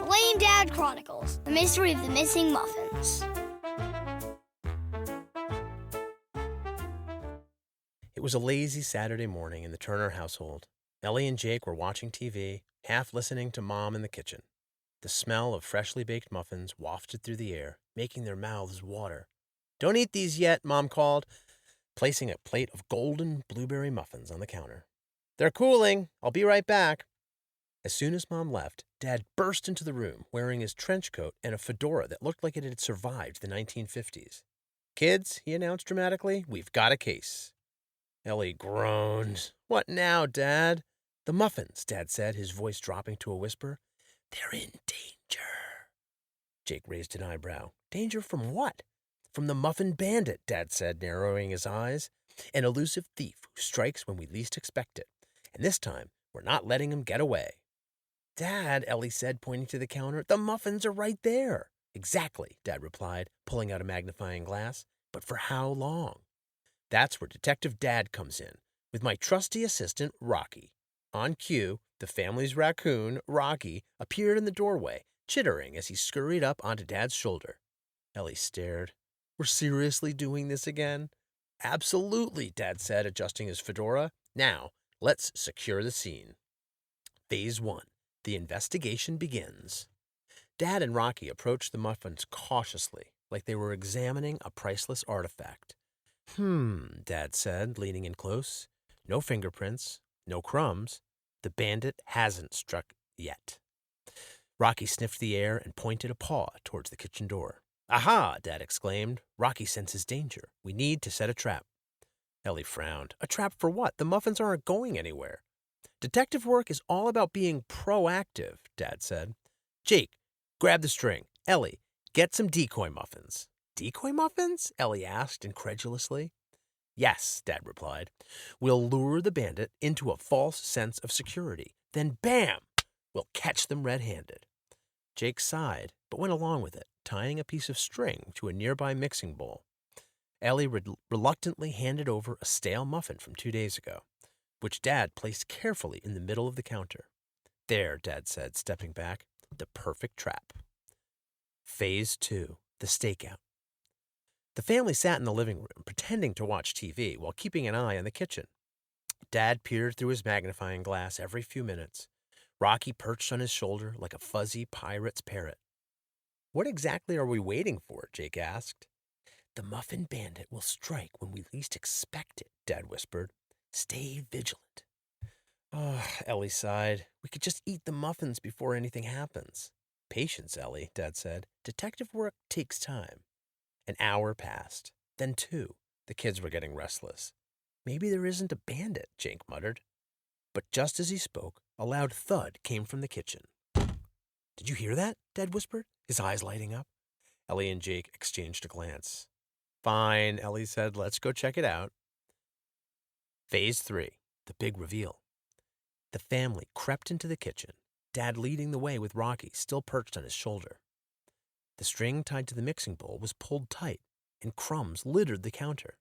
Lame Dad Chronicles, the mystery of the missing muffins. It was a lazy Saturday morning in the Turner household. Ellie and Jake were watching TV, half listening to Mom in the kitchen. The smell of freshly baked muffins wafted through the air, making their mouths water. "Don't eat these yet," Mom called, placing a plate of golden blueberry muffins on the counter. "They're cooling. I'll be right back." As soon as Mom left, Dad burst into the room wearing his trench coat and a fedora that looked like it had survived the 1950s. "Kids," he announced dramatically, "we've got a case." Ellie groaned. "What now, Dad?" "The muffins," Dad said, his voice dropping to a whisper. "They're in danger." Jake raised an eyebrow. "Danger from what?" "From the muffin bandit," Dad said, narrowing his eyes. "An elusive thief who strikes when we least expect it. And this time, we're not letting him get away." "Dad," Ellie said, pointing to the counter, "the muffins are right there." "Exactly," Dad replied, pulling out a magnifying glass. "But for how long?" That's where Detective Dad comes in, with my trusty assistant, Rocky. On cue, the family's raccoon, Rocky, appeared in the doorway, chittering as he scurried up onto Dad's shoulder. Ellie stared. "We're seriously doing this again?" "Absolutely," Dad said, adjusting his fedora. "Now, let's secure the scene." Phase 1. The investigation begins. Dad and Rocky approached the muffins cautiously, like they were examining a priceless artifact. Dad said, leaning in close. "No fingerprints, no crumbs. The bandit hasn't struck yet." Rocky sniffed the air and pointed a paw towards the kitchen door. "Aha!" Dad exclaimed. "Rocky senses danger. We need to set a trap." Ellie frowned. "A trap for what? The muffins aren't going anywhere." "Detective work is all about being proactive," Dad said. "Jake, grab the string. Ellie, get some decoy muffins." "Decoy muffins?" Ellie asked incredulously. "Yes," Dad replied. "We'll lure the bandit into a false sense of security. Then, bam! We'll catch them red-handed." Jake sighed, but went along with it, tying a piece of string to a nearby mixing bowl. Ellie reluctantly handed over a stale muffin from 2 days ago, which Dad placed carefully in the middle of the counter. "There," Dad said, stepping back. "The perfect trap." Phase 2. The stakeout. The family sat in the living room, pretending to watch TV while keeping an eye on the kitchen. Dad peered through his magnifying glass every few minutes. Rocky perched on his shoulder like a fuzzy pirate's parrot. "What exactly are we waiting for?" Jake asked. "The muffin bandit will strike when we least expect it," Dad whispered. "Stay vigilant." "Oh," Ellie sighed. "We could just eat the muffins before anything happens." "Patience, Ellie," Dad said. "Detective work takes time." An hour passed, then 2. The kids were getting restless. "Maybe there isn't a bandit," Jake muttered. But just as he spoke, a loud thud came from the kitchen. "Did you hear that?" Dad whispered, his eyes lighting up. Ellie and Jake exchanged a glance. "Fine," Ellie said. "Let's go check it out." Phase 3. The big reveal. The family crept into the kitchen, Dad leading the way with Rocky still perched on his shoulder. The string tied to the mixing bowl was pulled tight, and crumbs littered the counter.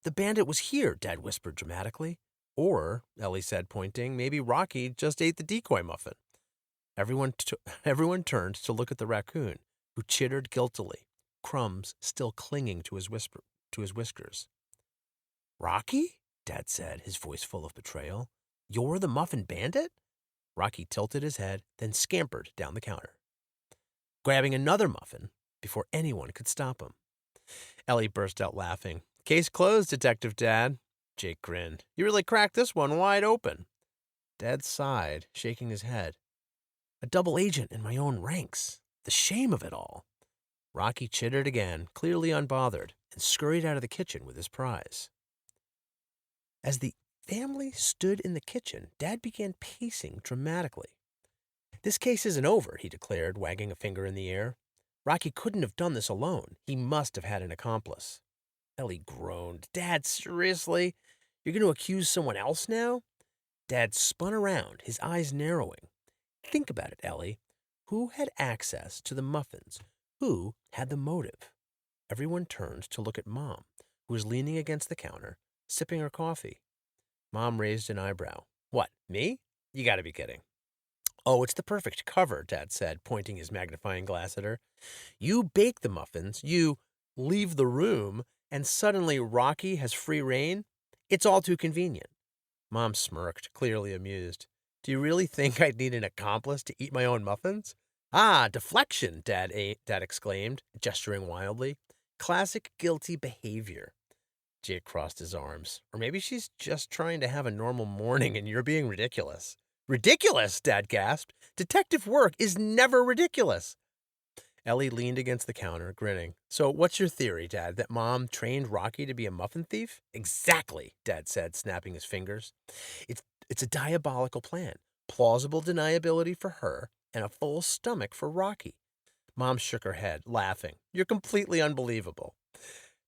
"The bandit was here," Dad whispered dramatically. "Or," Ellie said, pointing, "maybe Rocky just ate the decoy muffin." Everyone turned to look at the raccoon, who chittered guiltily, crumbs still clinging to his whiskers. "Rocky?" Dad said, his voice full of betrayal. "You're the muffin bandit?" Rocky tilted his head, then scampered down the counter, grabbing another muffin before anyone could stop him. Ellie burst out laughing. "Case closed, Detective Dad." Jake grinned. "You really cracked this one wide open." Dad sighed, shaking his head. "A double agent in my own ranks. The shame of it all." Rocky chittered again, clearly unbothered, and scurried out of the kitchen with his prize. As the family stood in the kitchen, Dad began pacing dramatically. "This case isn't over," he declared, wagging a finger in the air. "Rocky couldn't have done this alone. He must have had an accomplice." Ellie groaned. "Dad, seriously? You're going to accuse someone else now?" Dad spun around, his eyes narrowing. "Think about it, Ellie. Who had access to the muffins? Who had the motive?" Everyone turned to look at Mom, who was leaning against the counter, sipping her coffee. Mom raised an eyebrow. "What, me? You gotta be kidding." Oh, it's the perfect cover, Dad said, pointing his magnifying glass at her. You bake the muffins, you leave the room, and suddenly Rocky has free reign? It's all too convenient. Mom smirked, clearly amused. Do you really think I'd need an accomplice to eat my own muffins? Ah, deflection, Dad exclaimed, gesturing wildly. Classic guilty behavior. Jake crossed his arms. Or maybe she's just trying to have a normal morning and you're being ridiculous. Ridiculous, Dad gasped. Detective work is never ridiculous. Ellie leaned against the counter, grinning. So what's your theory, Dad, that Mom trained Rocky to be a muffin thief? Exactly, Dad said, snapping his fingers. It's a diabolical plan. Plausible deniability for her and a full stomach for Rocky. Mom shook her head, laughing. You're completely unbelievable.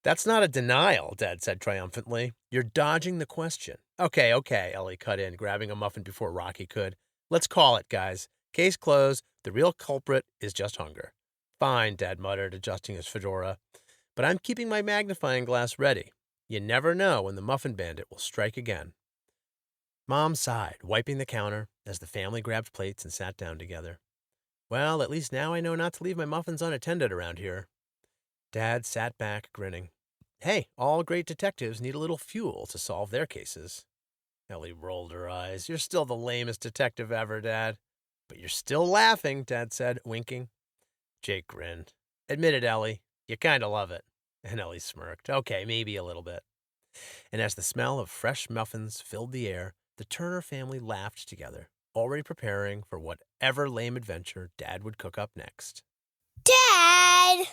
That's not a denial, Dad said triumphantly. You're dodging the question. Okay, Ellie cut in, grabbing a muffin before Rocky could. Let's call it, guys. Case closed. The real culprit is just hunger. Fine, Dad muttered, adjusting his fedora. But I'm keeping my magnifying glass ready. You never know when the muffin bandit will strike again. Mom sighed, wiping the counter as the family grabbed plates and sat down together. Well, at least now I know not to leave my muffins unattended around here. Dad sat back, grinning. Hey, all great detectives need a little fuel to solve their cases. Ellie rolled her eyes. You're still the lamest detective ever, Dad. But you're still laughing, Dad said, winking. Jake grinned. Admit it, Ellie. You kind of love it. And Ellie smirked. Okay, maybe a little bit. And as the smell of fresh muffins filled the air, the Turner family laughed together, already preparing for whatever lame adventure Dad would cook up next. Dad!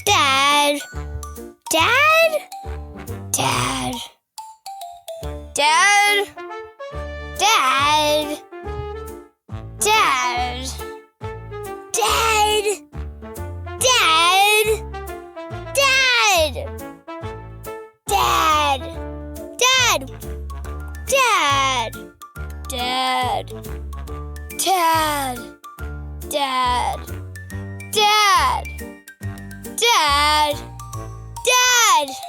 Dad! Dad! Dad! Dad! Dad! Dad! Dad! Dad! Dad! Dad! Dad! Dad! Dad! Dad! Dad! Dad! Dad! Dad!